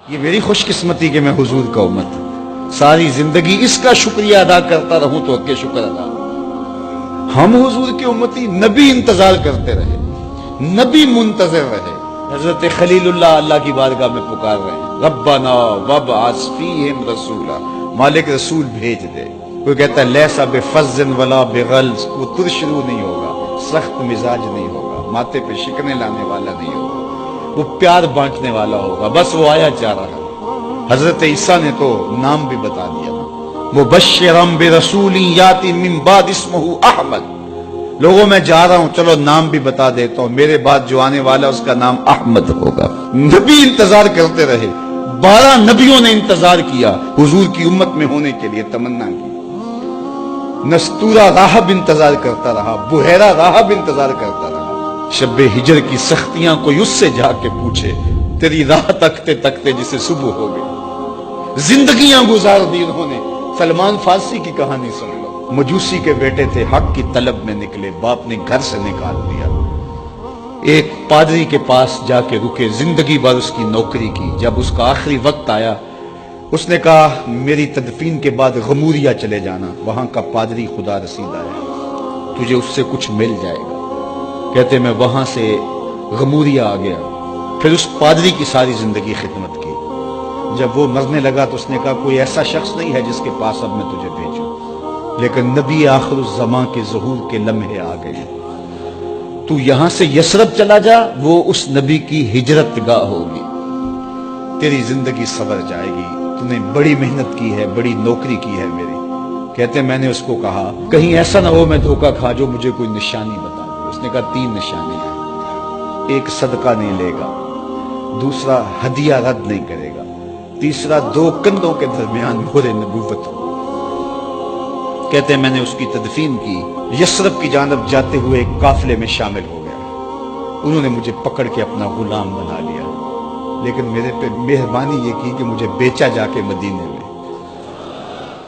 یہ میری خوش قسمتی کہ میں حضور کا امت ہوں، ساری زندگی اس کا شکریہ ادا کرتا رہوں تو کہ شکر ادا۔ ہم حضور کی امتی، نبی انتظار کرتے رہے، نبی منتظر رہے۔ حضرت خلیل اللہ کی بارگاہ میں پکار رہے ہیں، ربنا وابعث فیہم رسولا، مالک رسول بھیج دے۔ کوئی کہتا ہے لیسا بفظ ولا بغلظ، وہ ترشرو نہیں ہوگا، سخت مزاج نہیں ہوگا، ماتھے پہ شکنے لانے والا نہیں ہوگا، وہ پیار بانٹنے والا ہوگا، بس وہ آیا جا رہا ہے۔ حضرت عیسیٰ نے تو نام بھی بتا دیا، مبشرا برسول یاتی من بعد اسمہ احمد، لوگوں میں جا رہا ہوں، چلو نام بھی بتا دیتا ہوں، میرے بعد جو آنے والا اس کا نام احمد ہوگا۔ نبی انتظار کرتے رہے، 12 نبیوں نے انتظار کیا، حضور کی امت میں ہونے کے لیے تمنا کی۔ نستورہ راہب انتظار کرتا رہا، بحیرہ راہب انتظار کرتا رہا۔ شب ہجر کی سختیاں کوئی اس سے جا کے پوچھے، تیری راہ تکتے تکتے جسے صبح ہو گئی۔ زندگیاں گزار دی انہوں نے۔ سلمان فارسی کی کہانی سن لو، مجوسی کے بیٹے تھے، حق کی طلب میں نکلے، باپ نے گھر سے نکال دیا، ایک پادری کے پاس جا کے رکے، زندگی بھر اس کی نوکری کی۔ جب اس کا آخری وقت آیا، اس نے کہا میری تدفین کے بعد غموریا چلے جانا، وہاں کا پادری خدا رسید آیا، تجھے اس سے کچھ مل جائے گا۔ کہتے میں وہاں سے غموریا آ گیا، پھر اس پادری کی ساری زندگی خدمت کی۔ جب وہ مرنے لگا تو اس نے کہا کوئی ایسا شخص نہیں ہے جس کے پاس اب میں تجھے بھیجوں، لیکن نبی آخر الزمان کے ظہور کے لمحے آ گئے، تو یہاں سے یثرب چلا جا، وہ اس نبی کی ہجرت گاہ ہوگی، تیری زندگی سنور جائے گی، تو نے بڑی محنت کی ہے، بڑی نوکری کی ہے میری۔ کہتے میں نے اس کو کہا کہیں ایسا نہ ہو میں دھوکہ کھا جو مجھے کوئی نشانی بتا دے۔ اس نے کہا 3 نشانی ہیں، ایک صدقہ نہیں لے گا، دوسرا ہدیہ رد نہیں کرے گا، تیسرا 2 کندھوں کے درمیان مہر نبوت ہو۔ کہتے ہیں میں نے اس کی تدفین کی، یثرب کی جانب جاتے ہوئے ایک قافلے میں شامل ہو گیا، انہوں نے مجھے پکڑ کے اپنا غلام بنا لیا، لیکن میرے پہ مہربانی یہ کی کہ مجھے بیچا جا کے مدینے میں۔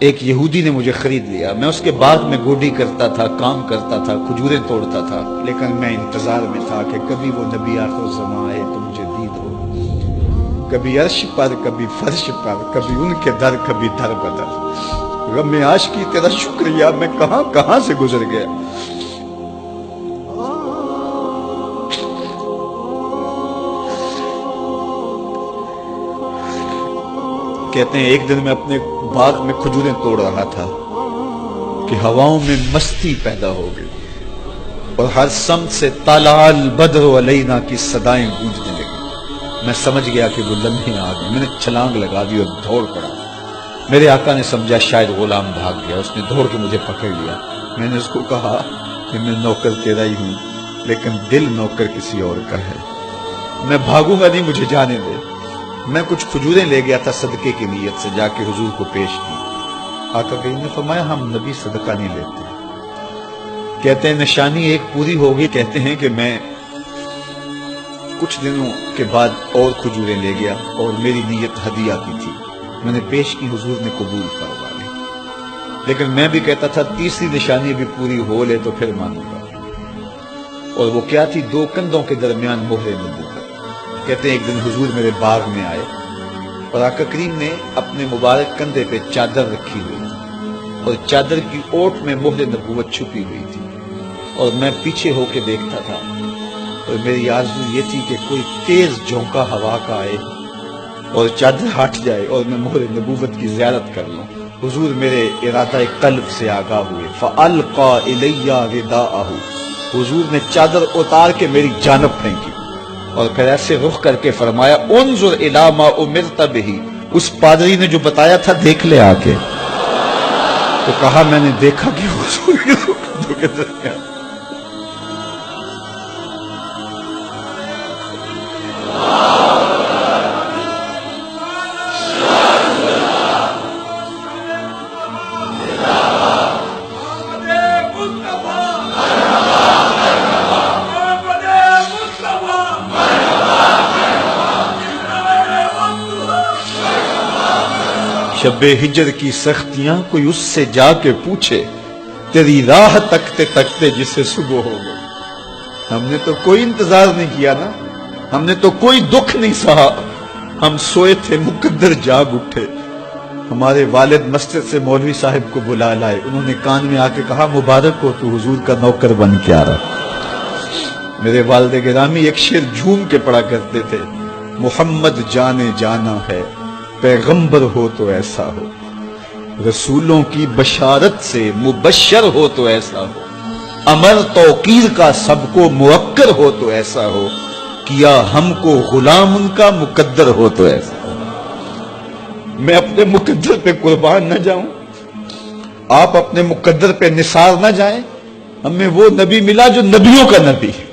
ایک یہودی نے مجھے خرید لیا، میں اس کے باغ میں گوڈی کرتا تھا، کام کرتا تھا، کھجوریں توڑتا تھا، لیکن میں انتظار میں تھا کہ کبھی وہ نبی آخر الزمان آئے تو مجھے دید ہو، کبھی عرش پر، کبھی فرش پر، کبھی ان کے در، کبھی در بدر۔ غم عاشقی تیرا شکریہ، میں کہاں کہاں سے گزر گیا۔ کہتے ہیں ایک دن میں اپنے باغ میں کھجوریں توڑ رہا تھا کہ ہواؤں میں مستی پیدا ہو گئی اور ہر سمت سے طلع البدر علینا کی صدائیں گونجنے لگی۔ میں سمجھ گیا کہ وہ لمحے آ گئے، میں نے چھلانگ لگا دی اور دوڑ پڑا۔ میرے آقا نے سمجھا شاید غلام بھاگ گیا، اس نے دوڑ کے مجھے پکڑ لیا۔ میں نے اس کو کہا کہ میں نوکر تیرا ہی ہوں، لیکن دل نوکر کسی اور کا ہے، میں بھاگوں گا نہیں، مجھے جانے دے۔ میں کچھ کھجوریں لے گیا تھا صدقے کی نیت سے، جا کے حضور کو پیش کی۔ آقا کریم نے فرمایا ہم نبی صدقہ نہیں لیتے۔ کہتے ہیں نشانی ایک پوری ہو گئی، کہتے ہیں کہ میں کچھ دنوں کے بعد اور کھجوریں لے گیا اور میری نیت ہدیہ کی تھی، میں نے پیش کی، حضور نے قبول فرما لی، لیکن میں بھی کہتا تھا تیسری نشانی بھی پوری ہو لے تو پھر مانوں گا، اور وہ کیا تھی؟ 2 کندھوں کے درمیان مہر نبوت۔ کہتے ہیں ایک دن حضور میرے باغ میں آئے اور آقا کریم نے اپنے مبارک کندھے پہ چادر رکھی ہوئی تھی اور چادر کی اوٹ میں مہر نبوت چھپی ہوئی تھی، اور میں پیچھے ہو کے دیکھتا تھا، اور میری آرزو یہ تھی کہ کوئی تیز جھونکا ہوا کا آئے اور چادر ہٹ جائے اور میں مہر نبوت کی زیارت کر لوں۔ حضور میرے ارادہ قلب سے آگاہ ہوئے، فَأَلْقَى إِلَيَّ رِدَاءَهُ، حضور نے چادر اتار کے میری جانب پھینکی اور پھر ایسے رخ کر کے فرمایا انظر الی ما امرت بہ، اس پادری نے جو بتایا تھا دیکھ لے آ کے۔ تو کہا میں نے دیکھا کہ حضور کے دو کے درمیان شب ہجر کی سختیاں کوئی اس سے جا کے پوچھے، تیری راہ تکتے تکتے جسے صبح ہو گئی۔ ہم نے تو کوئی انتظار نہیں کیا نا، ہم نے تو کوئی دکھ نہیں سہا، ہم سوئے تھے، مقدر جاگ اٹھے، ہمارے والد مسجد سے مولوی صاحب کو بلا لائے، انہوں نے کان میں آ کے کہا مبارک ہو تو حضور کا نوکر بن کے آ رہا۔ میرے والد گرامی ایک شعر جھوم کے پڑھا کرتے تھے، محمد جانے جانا ہے، پیغمبر ہو تو ایسا ہو، رسولوں کی بشارت سے مبشر ہو تو ایسا ہو، امر توقیر کا سب کو موقر ہو تو ایسا ہو، کیا ہم کو غلام ان کا مقدر ہو تو ایسا ہو۔ میں اپنے مقدر پہ قربان نہ جاؤں، آپ اپنے مقدر پہ نثار نہ جائیں، ہمیں وہ نبی ملا جو نبیوں کا نبی ہے۔